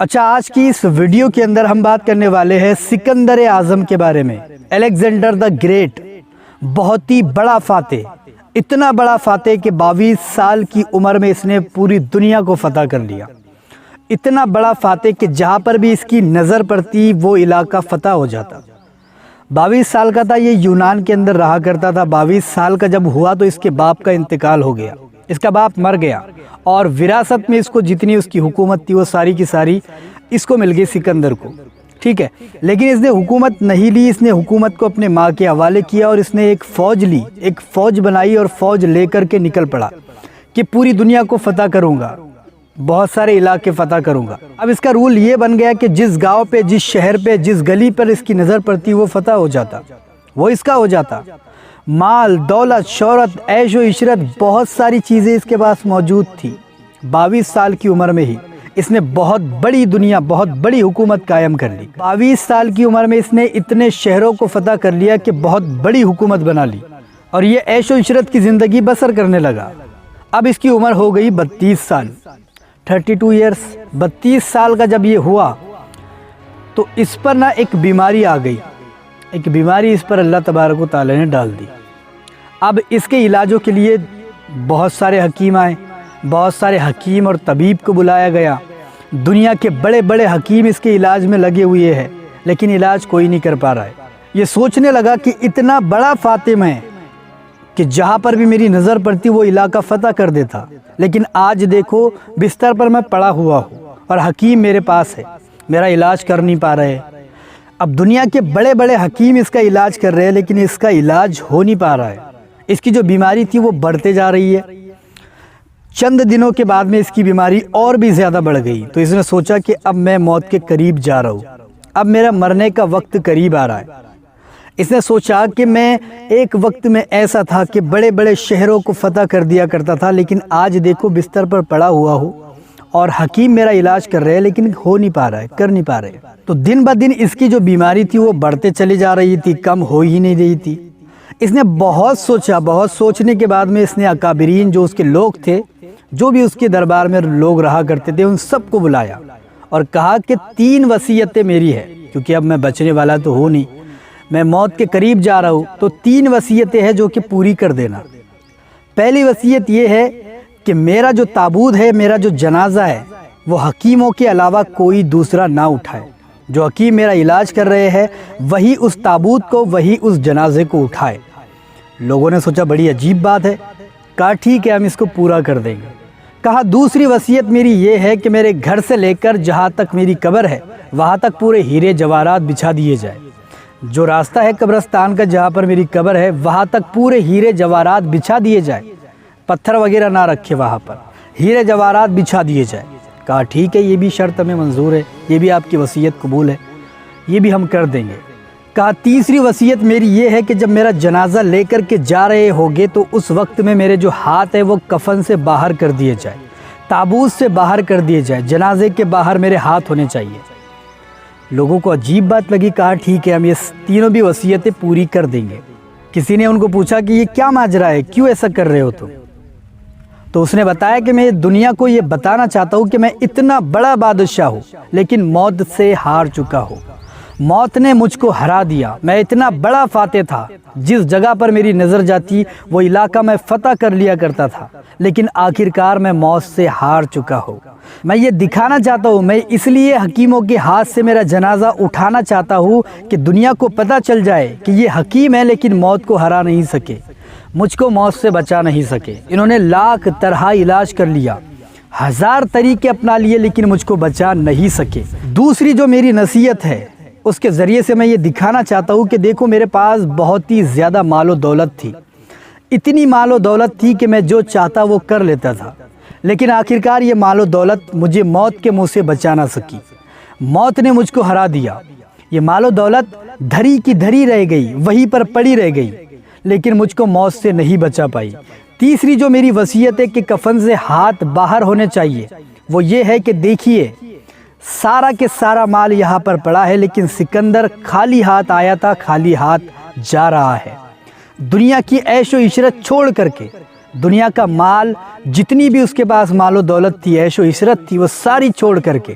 اچھا، آج کی اس ویڈیو کے اندر ہم بات کرنے والے ہیں سکندر اعظم کے بارے میں۔ الیگزینڈر دا گریٹ بہت ہی بڑا فاتح، اتنا بڑا فاتح کہ 22 سال کی عمر میں اس نے پوری دنیا کو فتح کر لیا۔ اتنا بڑا فاتح کہ جہاں پر بھی اس کی نظر پڑتی وہ علاقہ فتح ہو جاتا۔ 22 سال کا تھا، یہ یونان کے اندر رہا کرتا تھا۔ 22 سال کا جب ہوا تو اس کے باپ کا انتقال ہو گیا، اس کا باپ مر گیا، اور وراثت میں اس کو جتنی اس کی حکومت تھی وہ ساری کی ساری اس کو مل گئی، سکندر کو، ٹھیک ہے۔ لیکن اس نے حکومت نہیں لی، اس نے حکومت کو اپنے ماں کے حوالے کیا، اور اس نے ایک فوج لی، ایک فوج بنائی اور فوج لے کر کے نکل پڑا کہ پوری دنیا کو فتح کروں گا، بہت سارے علاقے فتح کروں گا۔ اب اس کا رول یہ بن گیا کہ جس گاؤں پہ، جس شہر پہ، جس گلی پر اس کی نظر پڑتی وہ فتح ہو جاتا، وہ اس کا ہو جاتا۔ مال، دولت، شہرت، عیش و عشرت، بہت ساری چیزیں اس کے پاس موجود تھی۔ 22 سال کی عمر میں ہی اس نے بہت بڑی دنیا، بہت بڑی حکومت قائم کر لی۔ 22 سال کی عمر میں اس نے اتنے شہروں کو فتح کر لیا کہ بہت بڑی حکومت بنا لی، اور یہ عیش و عشرت کی زندگی بسر کرنے لگا۔ اب اس کی عمر ہو گئی 32 سال، 32 ایئرس۔ 32 سال کا جب یہ ہوا تو اس پر نہ ایک بیماری آ گئی، ایک بیماری اس پر اللہ تبارک و تعالی نے ڈال دی۔ اب اس کے علاجوں کے لیے بہت سارے حکیم آئے، بہت سارے حکیم اور طبیب کو بلایا گیا۔ دنیا کے بڑے بڑے حکیم اس کے علاج میں لگے ہوئے ہیں، لیکن علاج کوئی نہیں کر پا رہا ہے۔ یہ سوچنے لگا کہ اتنا بڑا فاتح میں کہ جہاں پر بھی میری نظر پڑتی وہ علاقہ فتح کر دیتا، لیکن آج دیکھو بستر پر میں پڑا ہوا ہوں اور حکیم میرے پاس ہے، میرا علاج کر نہیں پا رہے۔ اب دنیا کے بڑے بڑے حکیم اس کا علاج کر رہے ہیں، لیکن اس کا علاج ہو نہیں پا رہا ہے۔ اس کی جو بیماری تھی وہ بڑھتے جا رہی ہے۔ چند دنوں کے بعد میں اس کی بیماری اور بھی زیادہ بڑھ گئی، تو اس نے سوچا کہ اب میں موت کے قریب جا رہا ہوں، اب میرا مرنے کا وقت قریب آ رہا ہے۔ اس نے سوچا کہ میں ایک وقت میں ایسا تھا کہ بڑے بڑے شہروں کو فتح کر دیا کرتا تھا، لیکن آج دیکھو بستر پر پڑا ہوا ہوں اور حکیم میرا علاج کر رہے ہیں، لیکن ہو نہیں پا رہا ہے، کر نہیں پا رہے۔ تو دن بہ دن اس کی جو بیماری تھی وہ بڑھتے چلی جا رہی تھی، کم ہو ہی نہیں رہی تھی۔ اس نے بہت سوچا، بہت سوچنے کے بعد میں اس نے اکابرین، جو اس کے لوگ تھے، جو بھی اس کے دربار میں لوگ رہا کرتے تھے، ان سب کو بلایا اور کہا کہ 3 وصیتیں میری ہے، کیونکہ اب میں بچنے والا تو ہوں نہیں، میں موت کے قریب جا رہا ہوں، تو 3 وصیتیں ہیں جو کہ پوری کر دینا۔ پہلی وصیت یہ ہے کہ میرا جو تابوت ہے، میرا جو جنازہ ہے، وہ حکیموں کے علاوہ کوئی دوسرا نہ اٹھائے۔ جو حکیم میرا علاج کر رہے ہیں وہی اس تابوت کو، وہی اس جنازے کو اٹھائے۔ لوگوں نے سوچا بڑی عجیب بات ہے، کہا ٹھیک ہے ہم اس کو پورا کر دیں گے۔ کہا دوسری وصیت میری یہ ہے کہ میرے گھر سے لے کر جہاں تک میری قبر ہے وہاں تک پورے ہیرے جواہرات بچھا دیے جائے۔ جو راستہ ہے قبرستان کا جہاں پر میری قبر ہے وہاں تک پورے ہیرے جواہرات بچھا دیے جائے، پتھر وغیرہ نہ رکھے، وہاں پر ہیرے جواہرات بچھا دیے جائے۔ کہا ٹھیک ہے، یہ بھی شرط ہمیں منظور ہے، یہ بھی آپ کی وصیت قبول ہے، یہ بھی ہم کر دیں گے۔ کہا تیسری وصیت میری یہ ہے کہ جب میرا جنازہ لے کر کے جا رہے ہوگے تو اس وقت میں میرے جو ہاتھ ہے وہ کفن سے باہر کر دیے جائے، تابوت سے باہر کر دیے جائے، جنازے کے باہر میرے ہاتھ ہونے چاہیے۔ لوگوں کو عجیب بات لگی، کہا ٹھیک ہے ہم یہ تینوں بھی وصیتیں پوری کر دیں گے۔ کسی نے ان کو پوچھا کہ یہ کیا ماجرا ہے، کیوں ایسا کر رہے ہو تم؟ تو اس نے بتایا کہ میں دنیا کو یہ بتانا چاہتا ہوں کہ میں اتنا بڑا بادشاہ ہوں لیکن موت سے ہار چکا ہوں، موت نے مجھ کو ہرا دیا۔ میں اتنا بڑا فاتح تھا، جس جگہ پر میری نظر جاتی وہ علاقہ میں فتح کر لیا کرتا تھا، لیکن آخرکار میں موت سے ہار چکا ہوں۔ میں یہ دکھانا چاہتا ہوں، میں اس لیے حکیموں کے ہاتھ سے میرا جنازہ اٹھانا چاہتا ہوں کہ دنیا کو پتہ چل جائے کہ یہ حکیم ہے لیکن موت کو ہرا نہیں سکے، مجھ کو موت سے بچا نہیں سکے۔ انہوں نے لاکھ طرح علاج کر لیا، 1000 طریقے اپنا لیے، لیکن مجھ کو بچا نہیں سکے۔ دوسری جو میری نصیحت ہے اس کے ذریعے سے میں یہ دکھانا چاہتا ہوں کہ دیکھو میرے پاس بہت ہی زیادہ مال و دولت تھی، اتنی مال و دولت تھی کہ میں جو چاہتا وہ کر لیتا تھا، لیکن آخرکار یہ مال و دولت مجھے موت کے منہ سے بچا نہ سکی، موت نے مجھ کو ہرا دیا۔ یہ مال و دولت دھری کی دھری رہ گئی، وہیں پر پڑی رہ گئی، لیکن مجھ کو موت سے نہیں بچا پائی۔ تیسری جو میری وصیت ہے کہ کفن سے ہاتھ باہر ہونے چاہیے، وہ یہ ہے کہ دیکھیے سارا کے سارا مال یہاں پر پڑا ہے، لیکن سکندر خالی ہاتھ آیا تھا، خالی ہاتھ جا رہا ہے۔ دنیا کی عیش و عشرت چھوڑ کر کے، دنیا کا مال، جتنی بھی اس کے پاس مال و دولت تھی، عیش و عشرت تھی، وہ ساری چھوڑ کر کے